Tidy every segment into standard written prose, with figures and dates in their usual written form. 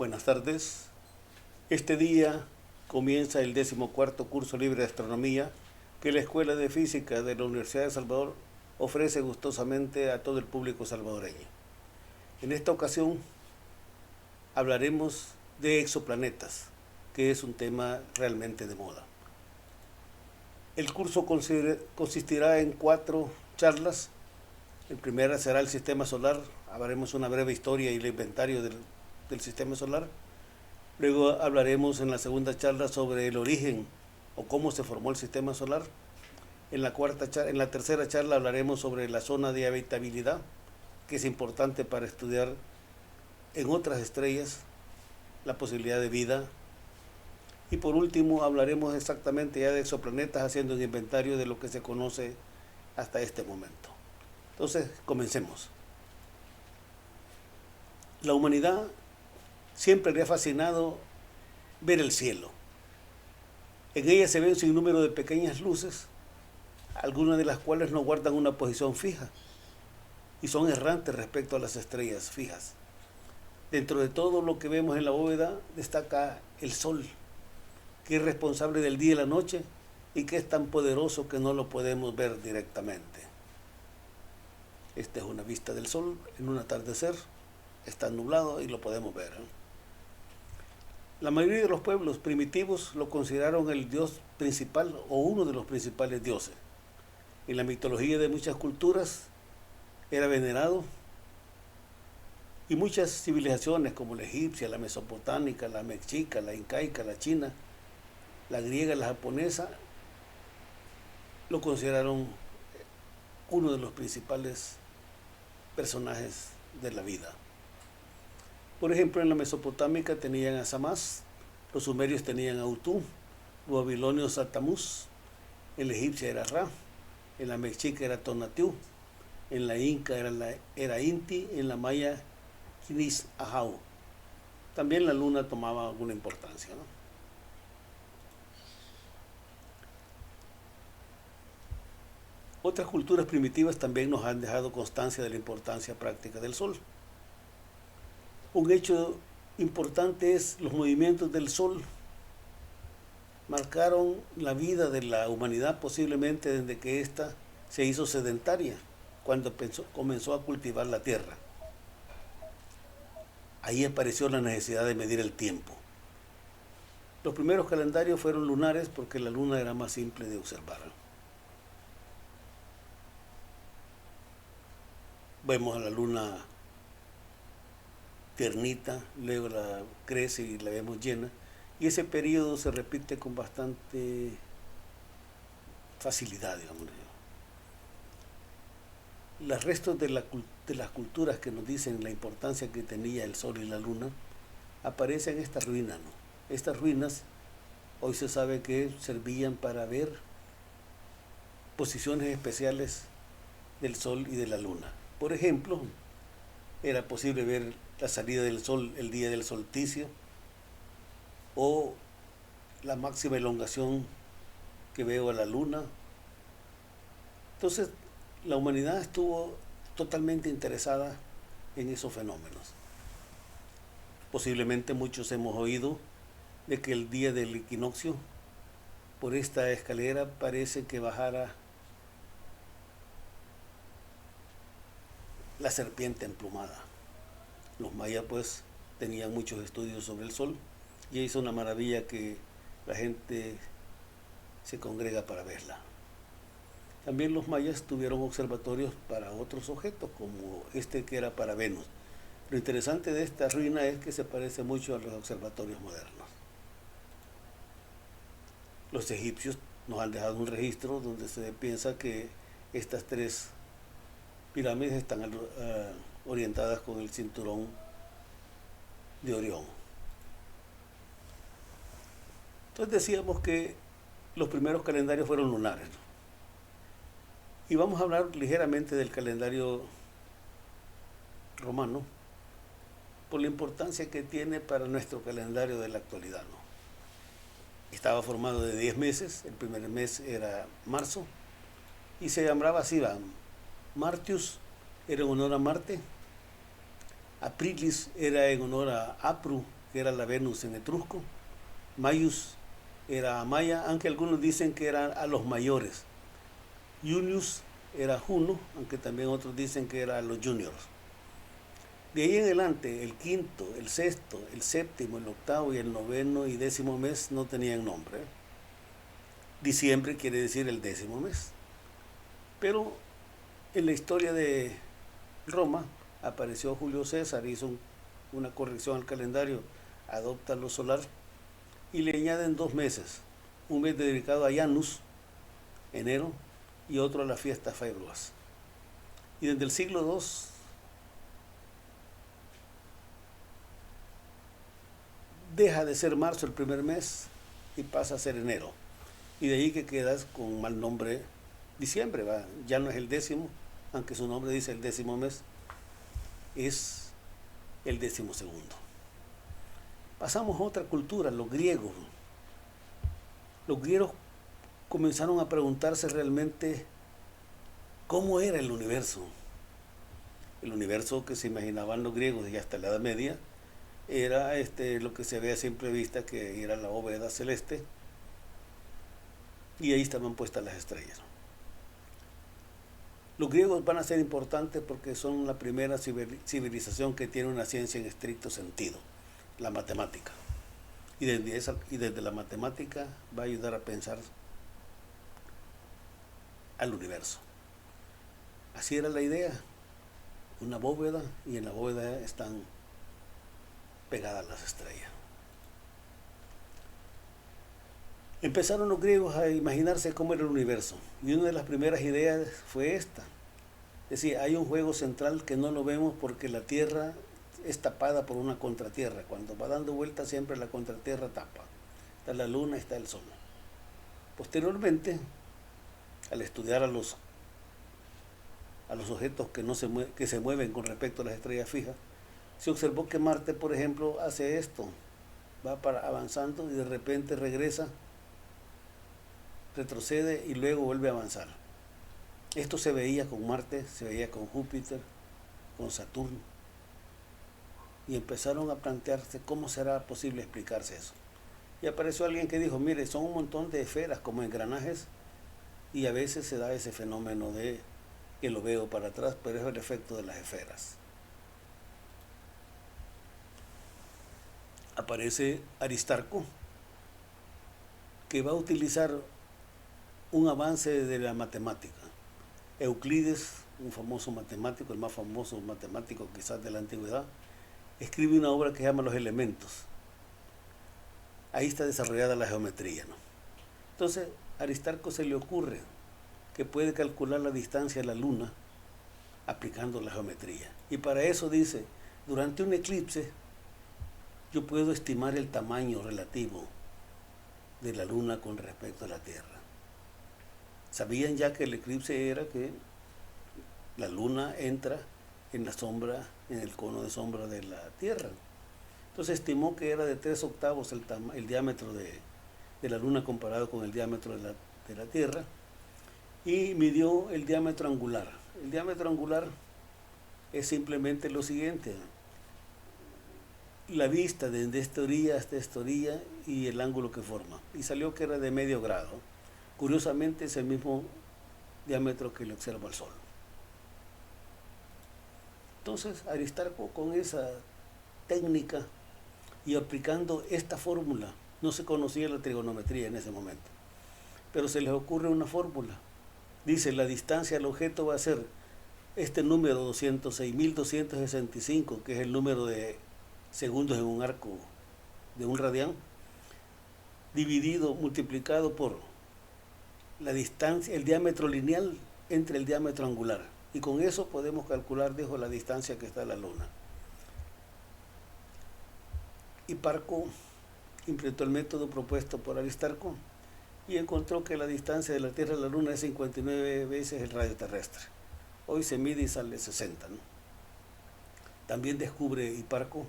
Buenas tardes. Este día comienza el 14º curso libre de astronomía que la Escuela de Física de la Universidad de Salvador ofrece gustosamente a todo el público salvadoreño. En esta ocasión hablaremos de exoplanetas, que es un tema realmente de moda. El curso consistirá en 4 charlas. La primera será el sistema solar. Hablaremos una breve historia y el inventario del sistema solar. Luego hablaremos en la segunda charla sobre el origen o cómo se formó el sistema solar. En la tercera charla hablaremos sobre la zona de habitabilidad, que es importante para estudiar en otras estrellas la posibilidad de vida. Y por último hablaremos exactamente ya de exoplanetas, haciendo un inventario de lo que se conoce hasta este momento. Entonces, comencemos. La humanidad siempre le ha fascinado ver el cielo. En ella se ve un sinnúmero de pequeñas luces, algunas de las cuales no guardan una posición fija y son errantes respecto a las estrellas fijas. Dentro de todo lo que vemos en la bóveda destaca el sol, que es responsable del día y la noche y que es tan poderoso que no lo podemos ver directamente. Esta es una vista del sol en un atardecer, está nublado y lo podemos ver. La mayoría de los pueblos primitivos lo consideraron el dios principal o uno de los principales dioses. En la mitología de muchas culturas era venerado y muchas civilizaciones como la egipcia, la mesopotámica, la mexica, la incaica, la china, la griega, la japonesa, lo consideraron uno de los principales personajes de la vida. Por ejemplo, en la mesopotámica tenían a Samás, los sumerios tenían a Utú, los babilonios a Tamuz, en la egipcia era Ra, en la mexica era Tonatiuh, en la inca era Inti, en la maya Quinis Ahau. También la luna tomaba alguna importancia, ¿no? Otras culturas primitivas también nos han dejado constancia de la importancia práctica del sol. Un hecho importante es los movimientos del sol. Marcaron la vida de la humanidad posiblemente desde que ésta se hizo sedentaria, cuando comenzó a cultivar la tierra. Ahí apareció la necesidad de medir el tiempo. Los primeros calendarios fueron lunares porque la luna era más simple de observar. Vemos a la luna tiernita, luego la crece y la vemos llena, y ese periodo se repite con bastante facilidad, digamos. Los restos de las culturas que nos dicen la importancia que tenía el sol y la luna aparecen en estas ruinas, ¿no? Estas ruinas hoy se sabe que servían para ver posiciones especiales del sol y de la luna. Por ejemplo, era posible ver la salida del sol el día del solsticio o la máxima elongación que veo a la luna. Entonces, la humanidad estuvo totalmente interesada en esos fenómenos. Posiblemente muchos hemos oído de que el día del equinoccio, por esta escalera parece que bajara la serpiente emplumada. Los mayas pues tenían muchos estudios sobre el sol y es una maravilla que la gente se congrega para verla. También los mayas tuvieron observatorios para otros objetos, como este que era para Venus. Lo interesante de esta ruina es que se parece mucho a los observatorios modernos. Los egipcios nos han dejado un registro donde se piensa que estas 3 pirámides están orientadas con el cinturón de Orión. Entonces decíamos que los primeros calendarios fueron lunares, ¿no? Y vamos a hablar ligeramente del calendario romano por la importancia que tiene para nuestro calendario de la actualidad, ¿no? Estaba formado de 10 meses, el primer mes era marzo y se llamaba así, Martius era en honor a Marte, Aprilis era en honor a Apru, que era la Venus en etrusco. Maius era Maya, aunque algunos dicen que era a los mayores. Junius era Juno, aunque también otros dicen que era a los juniors. De ahí en adelante, el quinto, el sexto, el séptimo, el octavo y el noveno y décimo mes no tenían nombre. Diciembre quiere decir el décimo mes. Pero en la historia de Roma apareció Julio César, hizo una corrección al calendario, adopta lo solar y le añaden 2 meses. Un mes dedicado a Janus, enero, y otro a la fiesta Februas. Y desde el siglo II deja de ser marzo el primer mes y pasa a ser enero. Y de ahí que quedas con mal nombre diciembre, ¿va? Ya no es el décimo, aunque su nombre dice el décimo mes, es el 12º. Pasamos a otra cultura, los griegos. Los griegos comenzaron a preguntarse realmente cómo era el universo. El universo que se imaginaban los griegos y hasta la Edad Media era lo que se ve a simple vista, que era la bóveda celeste, y ahí estaban puestas las estrellas. Los griegos van a ser importantes porque son la primera civilización que tiene una ciencia en estricto sentido, la matemática. Y desde la matemática va a ayudar a pensar al universo. Así era la idea, una bóveda, y en la bóveda están pegadas las estrellas. Empezaron los griegos a imaginarse cómo era el universo, y una de las primeras ideas fue esta. Es decir, hay un juego central que no lo vemos porque la Tierra es tapada por una contratierra. Cuando va dando vueltas siempre la contratierra tapa. Está la luna, está el sol. Posteriormente, al estudiar a los objetos que se mueven con respecto a las estrellas fijas, se observó que Marte, por ejemplo, hace esto, va avanzando y de repente regresa, retrocede y luego vuelve a avanzar. Esto se veía con Marte, se veía con Júpiter, con Saturno, y empezaron a plantearse cómo será posible explicarse eso. Y apareció alguien que dijo, mire, son un montón de esferas como engranajes, y a veces se da ese fenómeno de que lo veo para atrás, pero es el efecto de las esferas. Aparece Aristarco, que va a utilizar un avance de la matemática. Euclides, un famoso matemático, el más famoso matemático quizás de la antigüedad, escribe una obra que se llama Los Elementos. Ahí está desarrollada la geometría, ¿no? Entonces, a Aristarco se le ocurre que puede calcular la distancia a la luna aplicando la geometría. Y para eso dice, durante un eclipse, yo puedo estimar el tamaño relativo de la luna con respecto a la Tierra. Sabían ya que el eclipse era que la luna entra en la sombra, en el cono de sombra de la Tierra. Entonces estimó que era de 3/8 el diámetro de la luna comparado con el diámetro de la Tierra, y midió el diámetro angular. El diámetro angular es simplemente lo siguiente: la vista desde esta orilla hasta esta orilla y el ángulo que forma, y salió que era de medio grado. Curiosamente es el mismo diámetro que le observa el Sol. Entonces Aristarco, con esa técnica y aplicando esta fórmula, no se conocía la trigonometría en ese momento, pero se les ocurre una fórmula. Dice, la distancia al objeto va a ser este número 206.265, que es el número de segundos en un arco de un radián, multiplicado por la distancia, el diámetro lineal entre el diámetro angular. Y con eso podemos calcular, dijo, la distancia que está la luna. Hiparco implementó el método propuesto por Aristarco y encontró que la distancia de la Tierra a la Luna es 59 veces el radio terrestre. Hoy se mide y sale 60, ¿no? También descubre Hiparco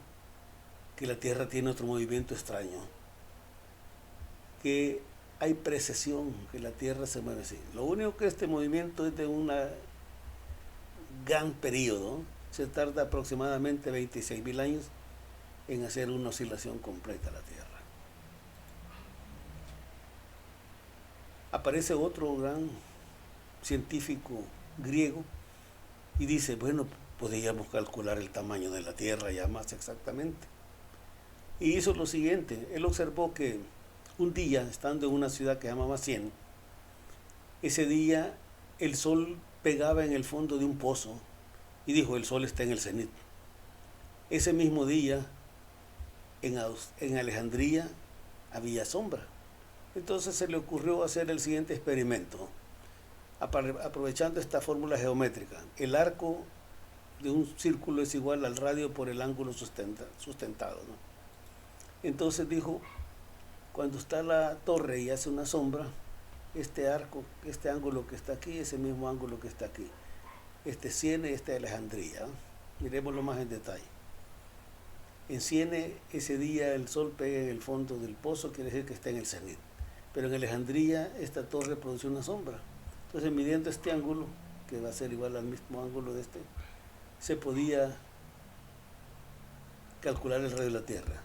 que la Tierra tiene otro movimiento extraño, que hay precesión, que la Tierra se mueve así. Lo único que este movimiento es de un gran periodo, se tarda aproximadamente 26.000 años, en hacer una oscilación completa a la Tierra. Aparece otro gran científico griego y dice, bueno, podríamos calcular el tamaño de la Tierra ya más exactamente. Y hizo lo siguiente, él observó que un día, estando en una ciudad que se llamaba Siena, ese día el sol pegaba en el fondo de un pozo y dijo, el sol está en el cenit. Ese mismo día, en Alejandría, había sombra. Entonces se le ocurrió hacer el siguiente experimento, aprovechando esta fórmula geométrica. El arco de un círculo es igual al radio por el ángulo sustentado, ¿no? Entonces dijo, cuando está la torre y hace una sombra, este arco, este ángulo que está aquí, ese mismo ángulo que está aquí. Este es Siena y este es Alejandría, ¿no? Miremoslo más en detalle. En Siena, ese día el sol pega en el fondo del pozo, quiere decir que está en el cenit. Pero en Alejandría, esta torre produce una sombra. Entonces, midiendo este ángulo, que va a ser igual al mismo ángulo de este, se podía calcular el radio de la Tierra.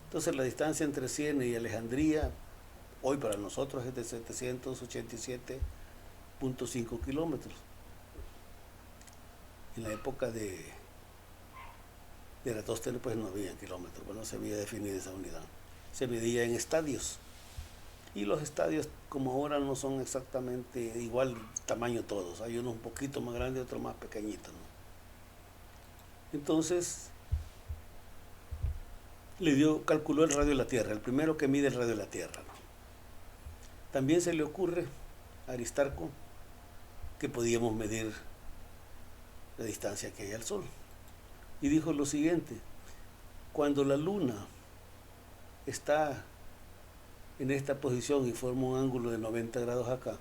Entonces, la distancia entre Siena y Alejandría, hoy para nosotros es de 787.5 kilómetros. En la época de Eratóstenes, pues no había kilómetros, pues no se había definido esa unidad. Se medía en estadios. Y los estadios, como ahora, no son exactamente igual tamaño todos. Hay unos un poquito más grandes y otros más pequeñitos, ¿no? Entonces, calculó el radio de la Tierra, el primero que mide el radio de la Tierra, ¿no? También se le ocurre a Aristarco que podíamos medir la distancia que hay al Sol. Y dijo lo siguiente, cuando la Luna está en esta posición y forma un ángulo de 90 grados acá,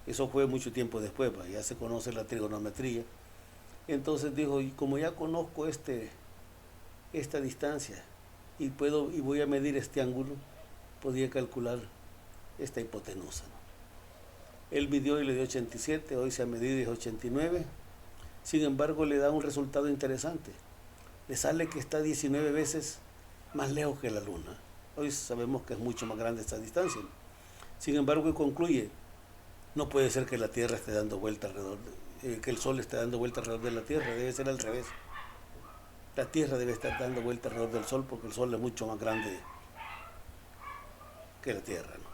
eso fue mucho tiempo después, ya se conoce la trigonometría. Entonces dijo, y como ya conozco esta distancia y voy a medir este ángulo, podía calcular esta hipotenusa, ¿no? Él midió y le dio 87, hoy se ha medido y es 89. Sin embargo, le da un resultado interesante. Le sale que está 19 veces más lejos que la Luna. Hoy sabemos que es mucho más grande esta distancia. Sin embargo, concluye, no puede ser que la Tierra esté dando vuelta que el Sol esté dando vuelta alrededor de la Tierra, debe ser al revés. La Tierra debe estar dando vuelta alrededor del Sol porque el Sol es mucho más grande que la Tierra, ¿no?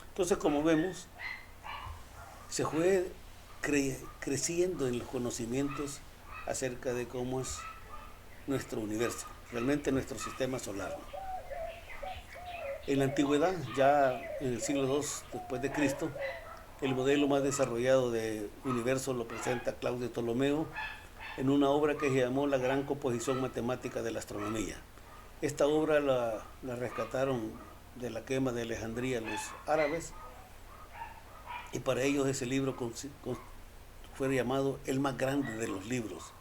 Entonces, como vemos, se fue creciendo en los conocimientos acerca de cómo es nuestro universo, realmente nuestro sistema solar, ¿no? En la antigüedad, ya en el siglo II después de Cristo, el modelo más desarrollado de universo lo presenta Claudio Ptolomeo en una obra que se llamó La Gran Composición Matemática de la Astronomía. Esta obra la rescataron de la quema de Alejandría los árabes, y para ellos ese libro fue llamado el más grande de los libros,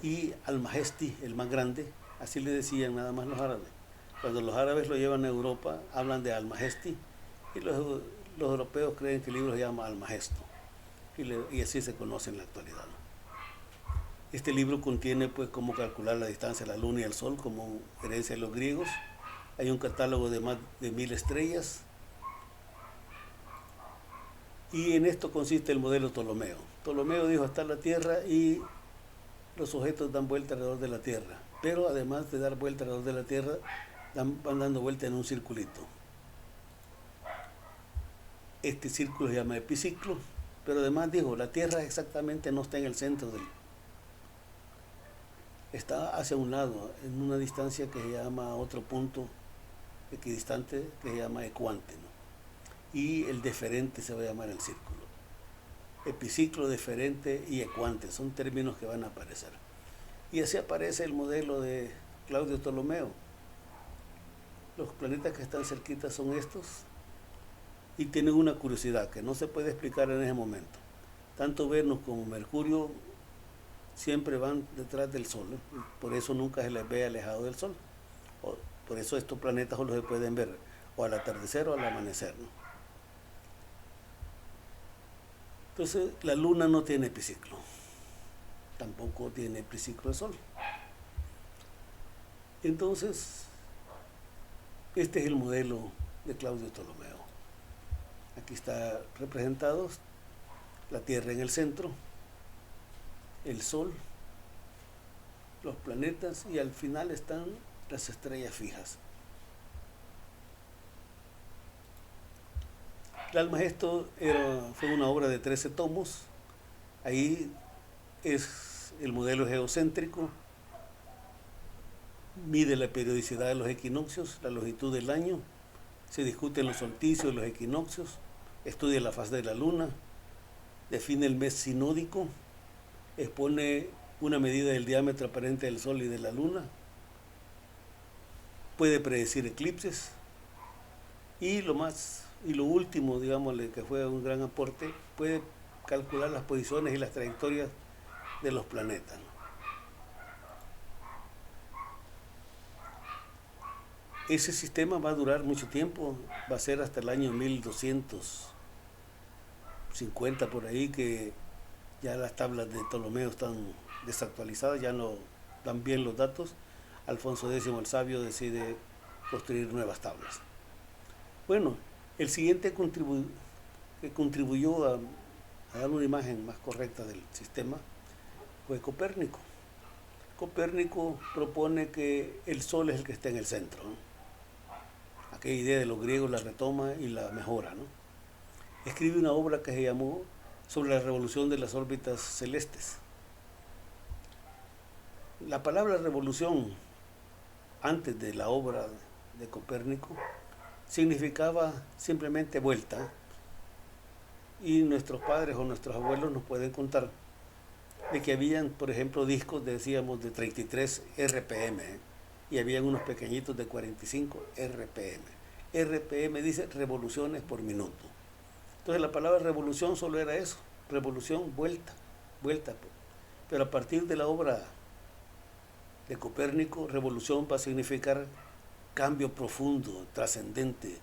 y Almagesti, el más grande, así le decían nada más los árabes. Cuando los árabes lo llevan a Europa, hablan de Almagesti, y los europeos creen que el libro se llama Almagesto, y así se conoce en la actualidad, ¿no? Este libro contiene pues cómo calcular la distancia de la Luna y el Sol como herencia de los griegos. Hay un catálogo de más de 1000 estrellas, y en esto consiste el modelo Ptolomeo. Ptolomeo dijo, está la Tierra y los objetos dan vuelta alrededor de la Tierra, pero además de dar vuelta alrededor de la Tierra, van dando vuelta en un circulito. Este círculo se llama epiciclo, pero además dijo, la Tierra exactamente no está en el centro está hacia un lado, en una distancia que se llama otro punto equidistante que se llama ecuante, ¿no? Y el deferente se va a llamar el círculo. Epiciclo, deferente y ecuante son términos que van a aparecer. Y así aparece el modelo de Claudio Ptolomeo. Los planetas que están cerquitas son estos, y tienen una curiosidad que no se puede explicar en ese momento. Tanto Venus como Mercurio siempre van detrás del Sol, ¿no? Por eso nunca se les ve alejado del Sol. Por eso estos planetas solo se pueden ver o al atardecer o al amanecer, ¿no? Entonces, la Luna no tiene epiciclo, tampoco tiene epiciclo el Sol. Entonces, este es el modelo de Claudio Ptolomeo. Aquí está representados la Tierra en el centro, el Sol, los planetas y al final están las estrellas fijas. El Almagesto fue una obra de 13 tomos. Ahí es el modelo geocéntrico, mide la periodicidad de los equinoccios, la longitud del año, se discuten los solsticios y los equinoccios, estudia la faz de la luna, define el mes sinódico, expone una medida del diámetro aparente del Sol y de la luna, puede predecir eclipses y lo último, digámosle, que fue un gran aporte, puede calcular las posiciones y las trayectorias de los planetas. Ese sistema va a durar mucho tiempo, va a ser hasta el año 1250 por ahí, que ya las tablas de Ptolomeo están desactualizadas, ya no dan bien los datos. Alfonso X el Sabio decide construir nuevas tablas. Bueno, el siguiente que contribuyó a dar una imagen más correcta del sistema fue Copérnico. Copérnico propone que el Sol es el que está en el centro, ¿no? Aquella idea de los griegos la retoma y la mejora, ¿no? Escribe una obra que se llamó Sobre la revolución de las órbitas celestes. La palabra revolución, antes de la obra de Copérnico, significaba simplemente vuelta, y nuestros padres o nuestros abuelos nos pueden contar de que habían, por ejemplo, discos, decíamos, de 33 RPM, y habían unos pequeñitos de 45 RPM. RPM dice revoluciones por minuto. Entonces la palabra revolución solo era eso, revolución, vuelta. Pero a partir de la obra de Copérnico, revolución va a significar cambio profundo, trascendente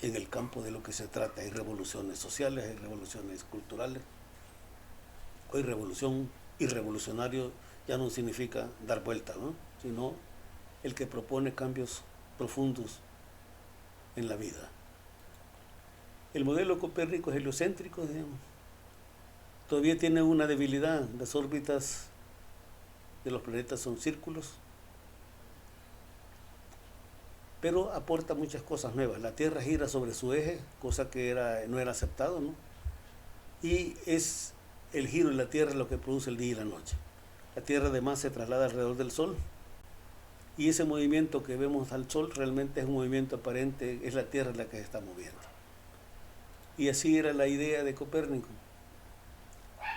en el campo de lo que se trata. Hay revoluciones sociales, hay revoluciones culturales. Hoy revolución y revolucionario ya no significa dar vuelta, ¿no? Sino el que propone cambios profundos en la vida. El modelo Copérnico es heliocéntrico, digamos. Todavía tiene una debilidad. Las órbitas de los planetas son círculos, pero aporta muchas cosas nuevas. La Tierra gira sobre su eje, cosa que no era aceptado, ¿no? Y es el giro de la Tierra lo que produce el día y la noche. La Tierra además se traslada alrededor del Sol, y ese movimiento que vemos al Sol realmente es un movimiento aparente, es la Tierra la que se está moviendo. Y así era la idea de Copérnico.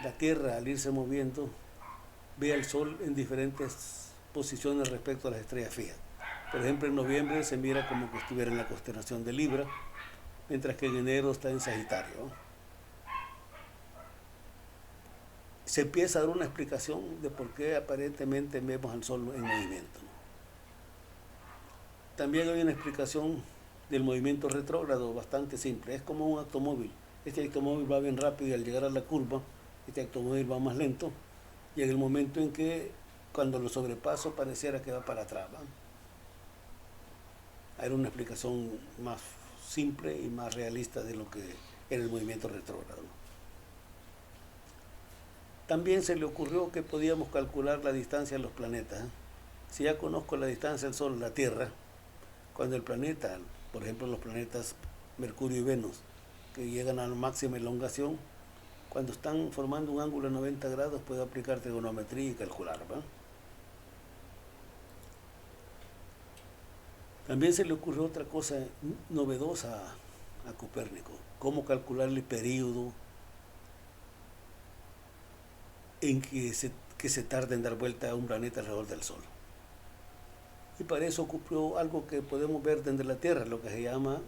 La Tierra, al irse moviendo, ve al Sol en diferentes posiciones respecto a las estrellas fijas. Por ejemplo, en noviembre se mira como que estuviera en la constelación de Libra, mientras que en enero está en Sagitario. Se empieza a dar una explicación de por qué aparentemente vemos al Sol en movimiento. También hay una explicación del movimiento retrógrado bastante simple. Es como un automóvil. Este automóvil va bien rápido y al llegar a la curva, este automóvil va más lento, y en el momento en que cuando lo sobrepaso pareciera que va para atrás, ¿va? Hay una explicación más simple y más realista de lo que era el movimiento retrógrado. También se le ocurrió que podíamos calcular la distancia de los planetas. Si ya conozco la distancia del Sol a la Tierra, cuando el planeta, por ejemplo los planetas Mercurio y Venus, que llegan a la máxima elongación, cuando están formando un ángulo de 90 grados, puedo aplicar trigonometría y calcular, ¿va? También se le ocurrió otra cosa novedosa a Copérnico: cómo calcular el periodo en que se tarda en dar vuelta a un planeta alrededor del Sol. Y para eso ocurrió algo que podemos ver desde la Tierra, lo que se llama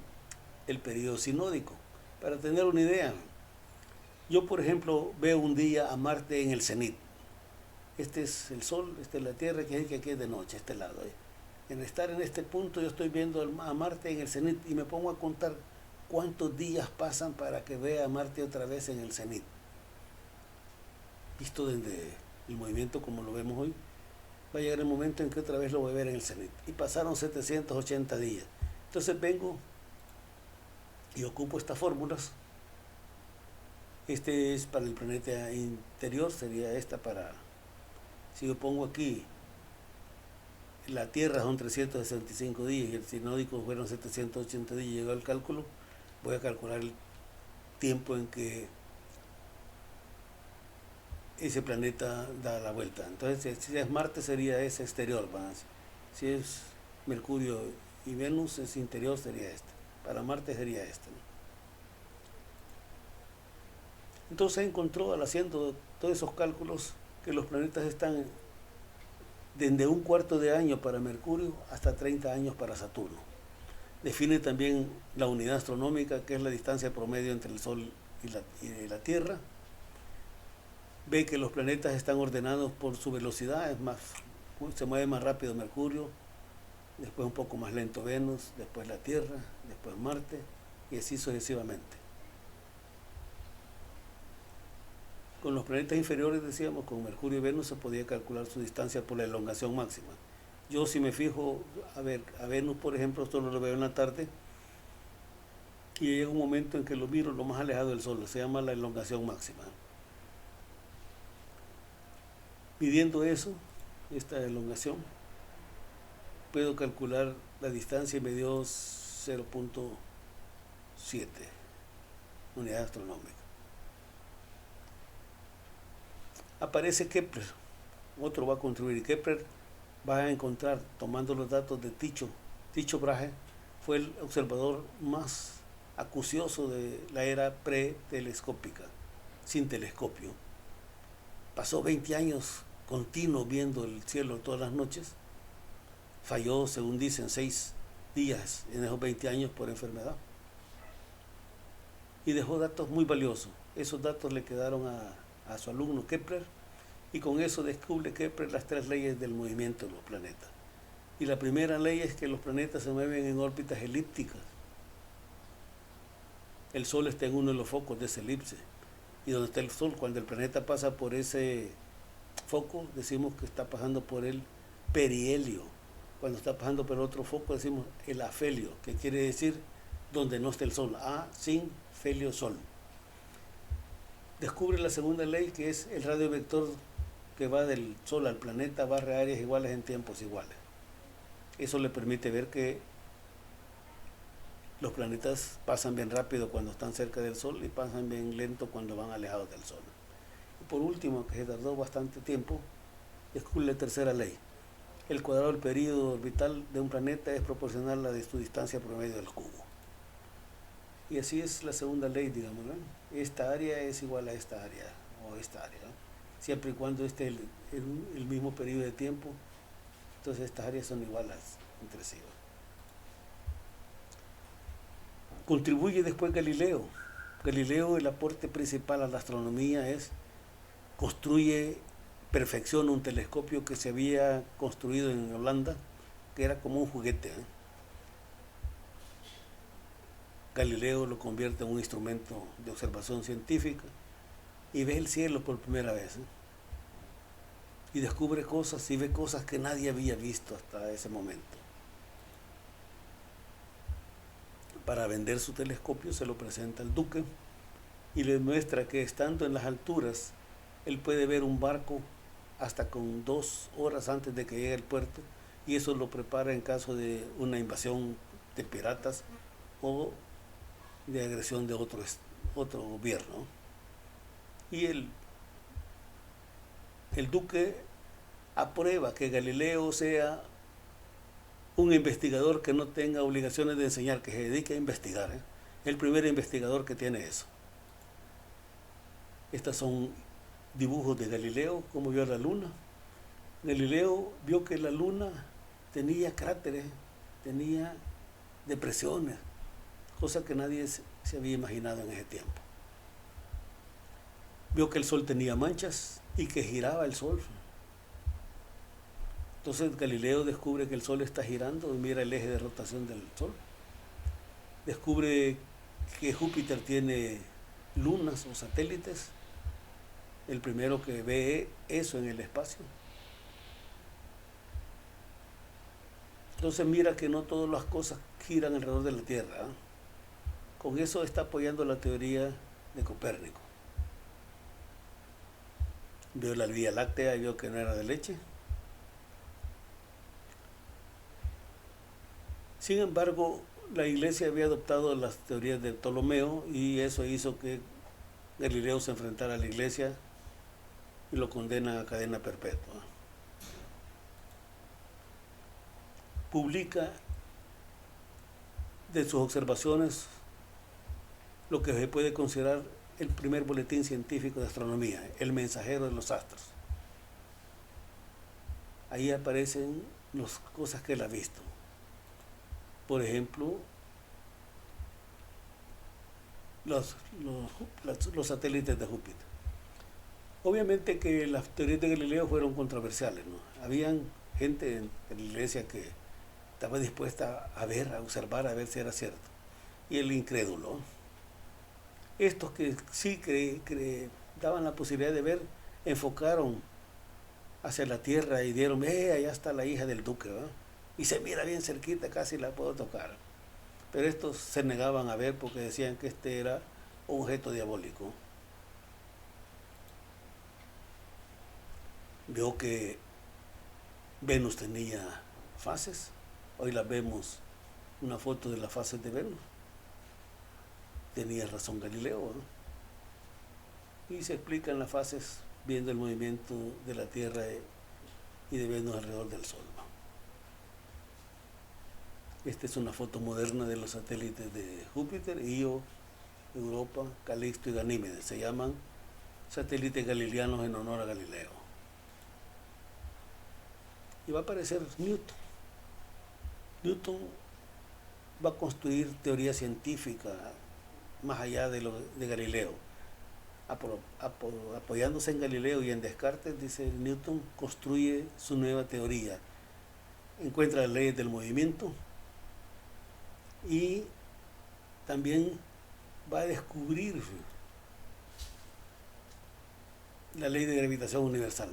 el periodo sinódico. Para tener una idea, yo por ejemplo veo un día a Marte en el cenit. Este es el Sol, esta es la Tierra, que aquí es de noche, este lado. En estar en este punto yo estoy viendo a Marte en el cenit y me pongo a contar cuántos días pasan para que vea a Marte otra vez en el cenit. Visto desde el movimiento como lo vemos hoy, va a llegar el momento en que otra vez lo voy a ver en el cenit. Y pasaron 780 días. Entonces vengo y ocupo estas fórmulas. Este es para el planeta interior, sería esta para, si yo pongo aquí, la Tierra son 365 días y el sinódico fueron 780 días, llegó al cálculo, voy a calcular el tiempo en que ese planeta da la vuelta. Entonces, si es Marte sería ese exterior, si es Mercurio y Venus es interior, sería este. Para Marte sería este, ¿no? Entonces se encontró, al haciendo todos esos cálculos, que los planetas están desde un cuarto de año para Mercurio hasta 30 años para Saturno. Define también la unidad astronómica, que es la distancia promedio entre el Sol y la Tierra. Ve que los planetas están ordenados por su velocidad, es más, se mueve más rápido Mercurio, después un poco más lento Venus, después la Tierra, después Marte, y así sucesivamente. Con los planetas inferiores, decíamos, con Mercurio y Venus se podía calcular su distancia por la elongación máxima. Yo si me fijo, a Venus por ejemplo, solo lo veo en la tarde, y llega un momento en que lo miro lo más alejado del Sol, se llama la elongación máxima. Midiendo eso, esta elongación, puedo calcular la distancia y me dio 0.7 unidad astronómica. Aparece Kepler, otro va a contribuir. Kepler va a encontrar, tomando los datos de Tycho Brahe, fue el observador más acucioso de la era pretelescópica, sin telescopio. Pasó 20 años continuos viendo el cielo todas las noches. Falló, según dicen, 6 días en esos 20 años por enfermedad. Y dejó datos muy valiosos. Esos datos le quedaron a su alumno Kepler, y con eso descubre Kepler las 3 leyes del movimiento de los planetas. Y la primera ley es que los planetas se mueven en órbitas elípticas. El Sol está en uno de los focos de esa elipse. Y donde está el Sol, cuando el planeta pasa por ese foco, decimos que está pasando por el perihelio. Cuando está pasando por otro foco, decimos el afelio, que quiere decir donde no está el Sol. A, sin, felio, Sol. Descubre la segunda ley, que es el radio vector que va del Sol al planeta, barre áreas iguales en tiempos iguales. Eso le permite ver que los planetas pasan bien rápido cuando están cerca del Sol y pasan bien lento cuando van alejados del Sol. Y por último, que se tardó bastante tiempo, descubre la tercera ley. El cuadrado del período orbital de un planeta es proporcional a la de su distancia promedio del cubo. Y así es la segunda ley, digamos, ¿no? Esta área es igual a esta área, o esta área, ¿no? Siempre y cuando esté el mismo periodo de tiempo, entonces estas áreas son iguales entre sí. Contribuye después Galileo. Galileo, el aporte principal a la astronomía es, perfecciona un telescopio que se había construido en Holanda, que era como un juguete, ¿eh? Galileo lo convierte en un instrumento de observación científica y ve el cielo por primera vez, ¿eh? Y descubre cosas y ve cosas que nadie había visto hasta ese momento. Para vender su telescopio se lo presenta al duque y le muestra que estando en las alturas él puede ver un barco hasta con 2 horas antes de que llegue al puerto, y eso lo prepara en caso de una invasión de piratas o de agresión de otro gobierno. Y el duque aprueba que Galileo sea un investigador que no tenga obligaciones de enseñar, que se dedique a investigar, ¿eh? El primer investigador que tiene eso. Estos son dibujos de Galileo, cómo vio la luna. Galileo vio que la luna tenía cráteres, tenía depresiones, cosa que nadie se había imaginado en ese tiempo. Vio que el Sol tenía manchas y que giraba el Sol. Entonces Galileo descubre que el Sol está girando y mira el eje de rotación del Sol. Descubre que Júpiter tiene lunas o satélites, el primero que ve eso en el espacio. Entonces mira que no todas las cosas giran alrededor de la Tierra, ¿eh? Con eso está apoyando la teoría de Copérnico. Vio la Vía Láctea y vio que no era de leche. Sin embargo, la Iglesia había adoptado las teorías de Ptolomeo y eso hizo que Galileo se enfrentara a la Iglesia y lo condena a cadena perpetua. Publica de sus observaciones lo que se puede considerar el primer boletín científico de astronomía, el mensajero de los astros. Ahí aparecen las cosas que él ha visto. Por ejemplo, los satélites de Júpiter. Obviamente que las teorías de Galileo fueron controversiales, ¿no? Habían gente en la iglesia que estaba dispuesta a ver, a observar, a ver si era cierto. Y el incrédulo. Estos que sí daban la posibilidad de ver, enfocaron hacia la tierra y dieron, allá está la hija del duque, ¿verdad? Y se mira bien cerquita, casi la puedo tocar. Pero estos se negaban a ver porque decían que este era un objeto diabólico. Vio que Venus tenía fases. Hoy las vemos, una foto de las fases de Venus. Tenía razón Galileo, ¿no? Y se explican las fases viendo el movimiento de la Tierra y de Venus alrededor del Sol, ¿no? Esta es una foto moderna de los satélites de Júpiter, Io, Europa, Calixto y Ganímedes. Se llaman satélites galileanos en honor a Galileo. Y va a aparecer Newton. Newton va a construir teoría científica más allá de Galileo. Apoyándose en Galileo y en Descartes, dice Newton, construye su nueva teoría. Encuentra las leyes del movimiento y también va a descubrir la ley de gravitación universal.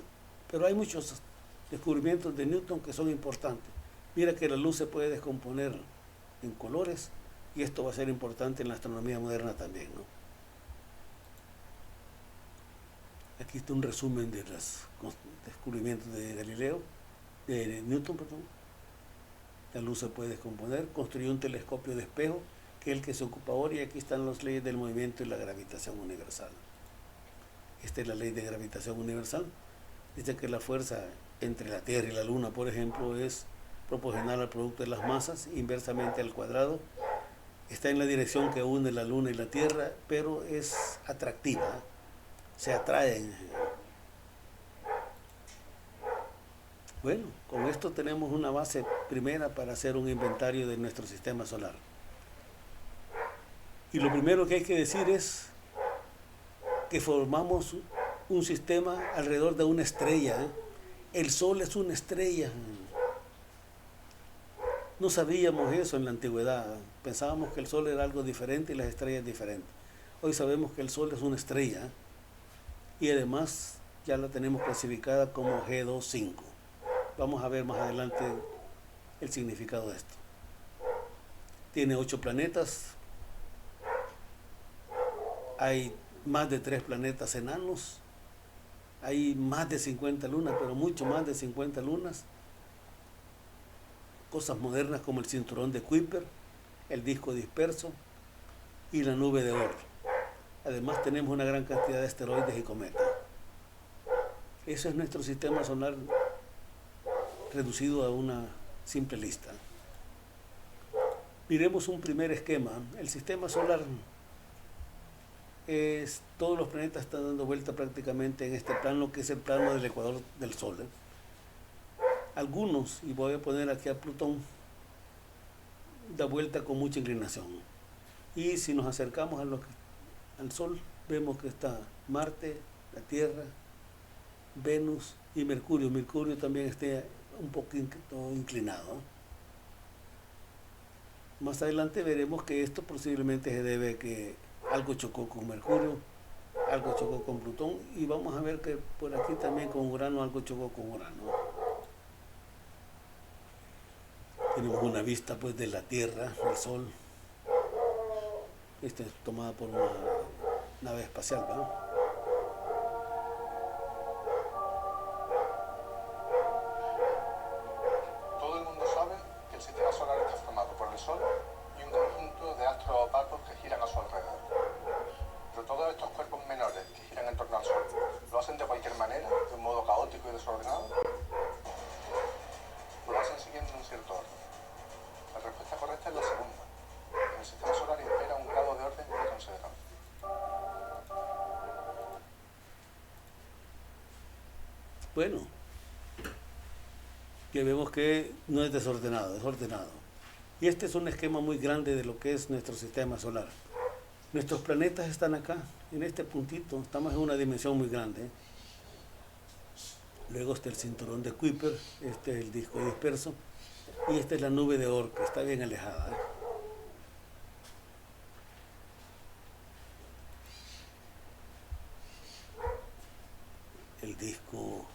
Pero hay muchos descubrimientos de Newton que son importantes. Mira que la luz se puede descomponer en colores y esto va a ser importante en la astronomía moderna también, ¿no? Aquí está un resumen de los descubrimientos de Newton, perdón. La luz se puede descomponer, construyó un telescopio de espejo, que es el que se ocupa ahora, y aquí están las leyes del movimiento y la gravitación universal. Esta es la ley de gravitación universal. Dice que la fuerza entre la Tierra y la Luna, por ejemplo, es proporcional al producto de las masas, inversamente al cuadrado. Está en la dirección que une la Luna y la Tierra, pero es atractiva, ¿eh? Se atraen. Bueno, con esto tenemos una base primera para hacer un inventario de nuestro sistema solar. Y lo primero que hay que decir es que formamos un sistema alrededor de una estrella, ¿eh? El Sol es una estrella. No sabíamos eso en la antigüedad. Pensábamos que el Sol era algo diferente y las estrellas diferentes. Hoy sabemos que el Sol es una estrella, ¿eh? Y además ya la tenemos clasificada como G25. Vamos a ver más adelante el significado de esto. Tiene 8 planetas. Hay más de 3 planetas enanos. Hay más de 50 lunas, pero mucho más de 50 lunas. Cosas modernas como el cinturón de Kuiper, el disco disperso y la nube de Oort. Además tenemos una gran cantidad de asteroides y cometas. Ese es nuestro sistema solar reducido a una simple lista. Miremos un primer esquema. El sistema solar todos los planetas están dando vuelta prácticamente en este plano, que es el plano del ecuador del Sol, ¿eh? Algunos, y voy a poner aquí a Plutón, da vuelta con mucha inclinación. Y si nos acercamos al Sol, vemos que está Marte, la Tierra, Venus y Mercurio. Mercurio también está un poquito inclinado. Más adelante veremos que esto posiblemente se debe a que algo chocó con Mercurio, algo chocó con Plutón, y vamos a ver que por aquí también con Urano algo chocó con Urano. Tenemos una vista pues de la Tierra, del Sol. Esta es tomada por una nave espacial, ¿verdad? Todo el mundo sabe que el sistema solar está formado por el Sol y un conjunto de astros opacos que giran a su alrededor. Pero todos estos cuerpos menores que giran en torno al Sol, ¿lo hacen de cualquier manera, de un modo caótico y desordenado? ¿O lo hacen siguiendo un cierto orden? La respuesta correcta es la segunda. En el sistema solar impera un grado de orden muy considerable. Bueno, que vemos que no es desordenado, es ordenado. Y este es un esquema muy grande de lo que es nuestro sistema solar. Nuestros planetas están acá, en este puntito, estamos en una dimensión muy grande. Luego está el cinturón de Kuiper, este es el disco disperso, y esta es la nube de Oort, que está bien alejada. El disco,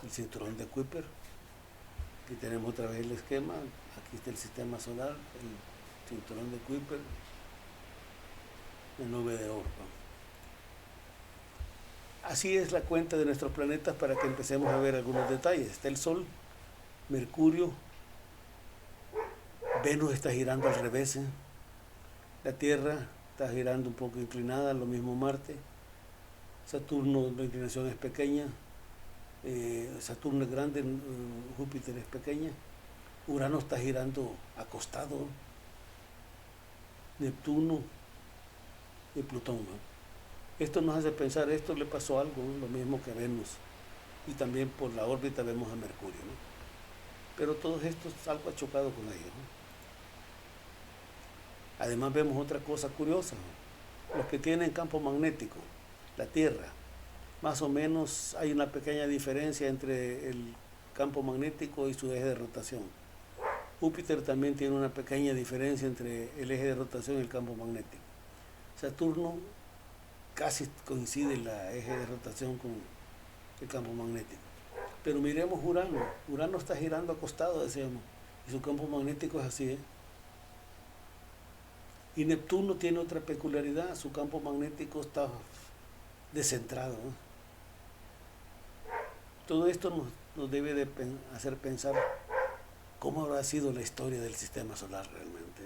el cinturón de Kuiper. Aquí tenemos otra vez el esquema, aquí está el sistema solar, el cinturón de Kuiper, la nube de Oort. Así es la cuenta de nuestros planetas para que empecemos a ver algunos detalles. Está el Sol, Mercurio, Venus está girando al revés, la Tierra está girando un poco inclinada, lo mismo Marte, Saturno la inclinación es pequeña, Saturno es grande, Júpiter es pequeña, Urano está girando acostado, Neptuno y Plutón, ¿no? Esto nos hace pensar, esto le pasó algo, ¿no? Lo mismo que a Venus, y también por la órbita vemos a Mercurio, ¿no? Pero todos estos algo ha chocado con ellos, ¿no? Además vemos otra cosa curiosa, ¿no? Los que tienen campo magnético, la Tierra, más o menos hay una pequeña diferencia entre el campo magnético y su eje de rotación. Júpiter también tiene una pequeña diferencia entre el eje de rotación y el campo magnético. Saturno casi coincide el eje de rotación con el campo magnético. Pero miremos Urano. Urano está girando acostado, decíamos, y su campo magnético es así, ¿eh? Y Neptuno tiene otra peculiaridad, su campo magnético está descentrado, ¿eh? Todo esto nos debe de hacer pensar cómo habrá sido la historia del sistema solar realmente.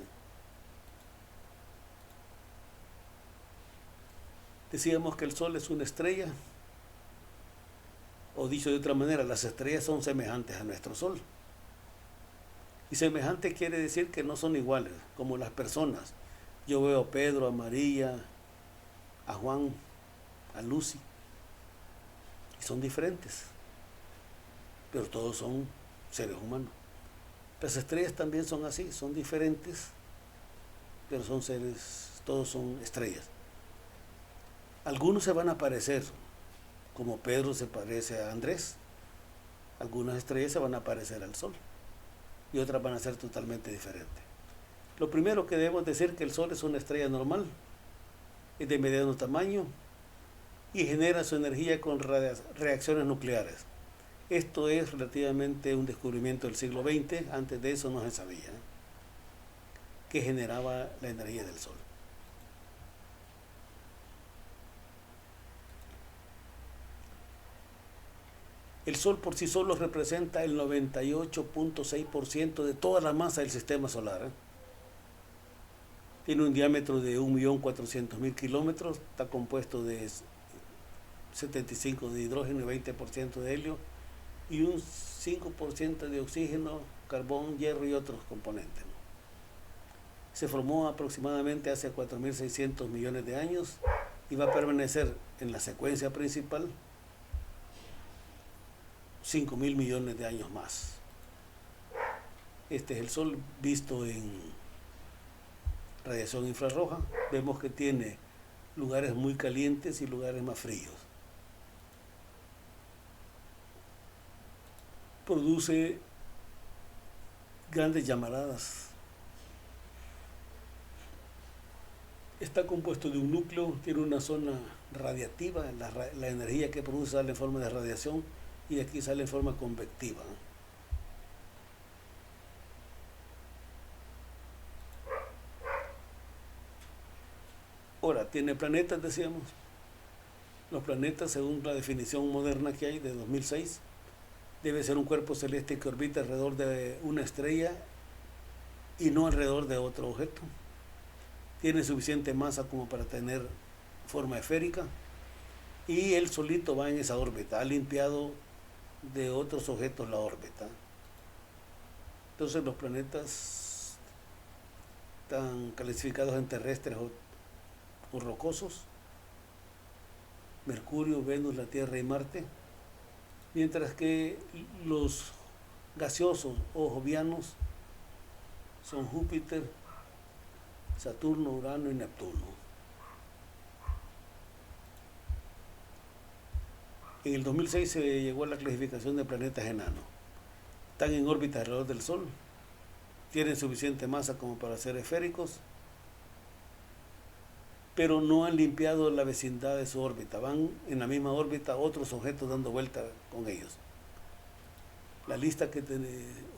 Decíamos que el Sol es una estrella, o dicho de otra manera, las estrellas son semejantes a nuestro Sol. Y semejante quiere decir que no son iguales, como las personas. Yo veo a Pedro, a María, a Juan, a Lucy, y son diferentes, pero todos son seres humanos. Las estrellas también son así, son diferentes, pero son seres, todos son estrellas. Algunos se van a parecer, como Pedro se parece a Andrés. Algunas estrellas se van a parecer al Sol y otras van a ser totalmente diferentes. Lo primero que debemos decir es que el Sol es una estrella normal, es de mediano tamaño y genera su energía con reacciones nucleares. Esto es relativamente un descubrimiento del siglo XX, antes de eso no se sabía, ¿eh?, que generaba la energía del Sol. El Sol por sí solo representa el 98.6% de toda la masa del sistema solar, ¿eh? Tiene un diámetro de 1.400.000 kilómetros, está compuesto de 75% de hidrógeno y 20% de helio, y un 5% de oxígeno, carbón, hierro y otros componentes, ¿no? Se formó aproximadamente hace 4.600 millones de años y va a permanecer en la secuencia principal 5.000 millones de años más. Este es el Sol visto en radiación infrarroja. Vemos que tiene lugares muy calientes y lugares más fríos. Produce grandes llamaradas. Está compuesto de un núcleo, tiene una zona radiativa, la energía que produce sale en forma de radiación y aquí sale en forma convectiva. Ahora, tiene planetas, decíamos. Los planetas, según la definición moderna que hay de 2006, debe ser un cuerpo celeste que orbita alrededor de una estrella y no alrededor de otro objeto. Tiene suficiente masa como para tener forma esférica y él solito va en esa órbita, ha limpiado de otros objetos la órbita. Entonces los planetas están clasificados en terrestres o rocosos: Mercurio, Venus, la Tierra y Marte, mientras que los gaseosos o jovianos son Júpiter, Saturno, Urano y Neptuno. En el 2006 se llegó a la clasificación de planetas enanos. Están en órbita alrededor del Sol, tienen suficiente masa como para ser esféricos, pero no han limpiado la vecindad de su órbita. Van en la misma órbita otros objetos dando vuelta con ellos. La lista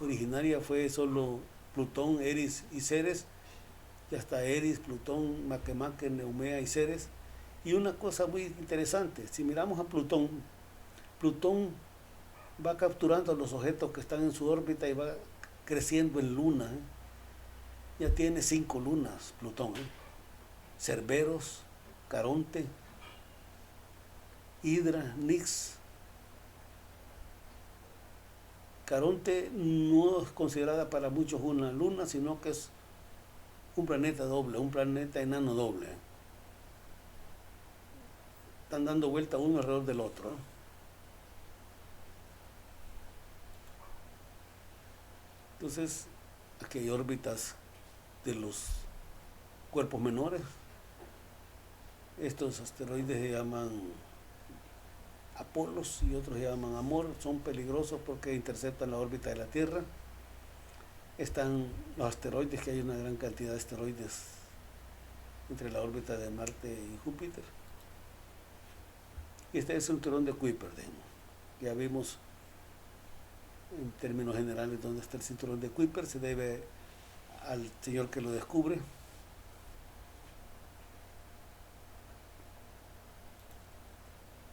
originaria fue solo Plutón, Eris y Ceres. Ya está Eris, Plutón, Makemake, Neumea y Ceres. Y una cosa muy interesante, si miramos a Plutón, Plutón va capturando los objetos que están en su órbita y va creciendo en luna. Ya tiene 5 lunas Plutón. Cerberos, Caronte, Hidra, Nix. Caronte no es considerada para muchos una luna, sino que es un planeta doble, un planeta enano doble. Están dando vuelta uno alrededor del otro. Entonces, aquí hay órbitas de los cuerpos menores. Estos asteroides se llaman Apolos y otros se llaman Amor. Son peligrosos porque interceptan la órbita de la Tierra. Están los asteroides, que hay una gran cantidad de asteroides entre la órbita de Marte y Júpiter. Y este es el cinturón de Kuiper. Ya vimos en términos generales dónde está el cinturón de Kuiper. Se debe al señor que lo descubre.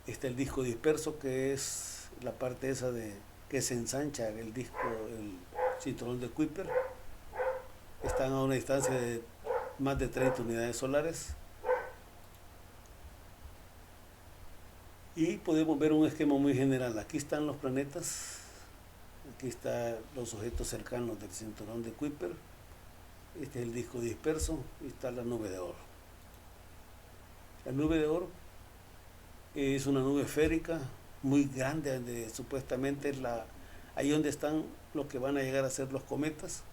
Está el disco disperso, que es la parte esa que se ensancha el disco, el cinturón de Kuiper. Están a una distancia de más de 30 unidades solares. Y podemos ver un esquema muy general. Aquí están los planetas, aquí están los objetos cercanos del cinturón de Kuiper. Este es el disco disperso y está la nube de oro. La nube de oro es una nube esférica muy grande, donde supuestamente es ahí donde están lo que van a llegar a ser los cometas.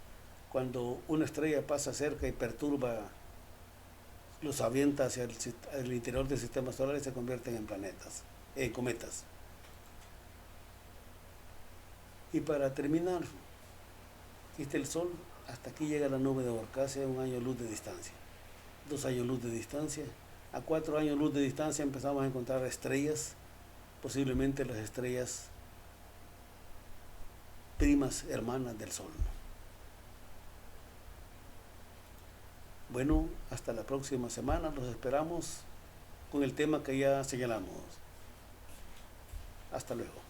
Cuando una estrella pasa cerca y perturba, los avienta hacia el interior del sistema solar y se convierten en cometas. Y para terminar, aquí está el Sol, hasta aquí llega la nube de oro, casi a 1 año luz de distancia, 2 años luz de distancia. A 4 años luz de distancia empezamos a encontrar estrellas, posiblemente las estrellas primas hermanas del Sol. Bueno, hasta la próxima semana, los esperamos con el tema que ya señalamos. Hasta luego.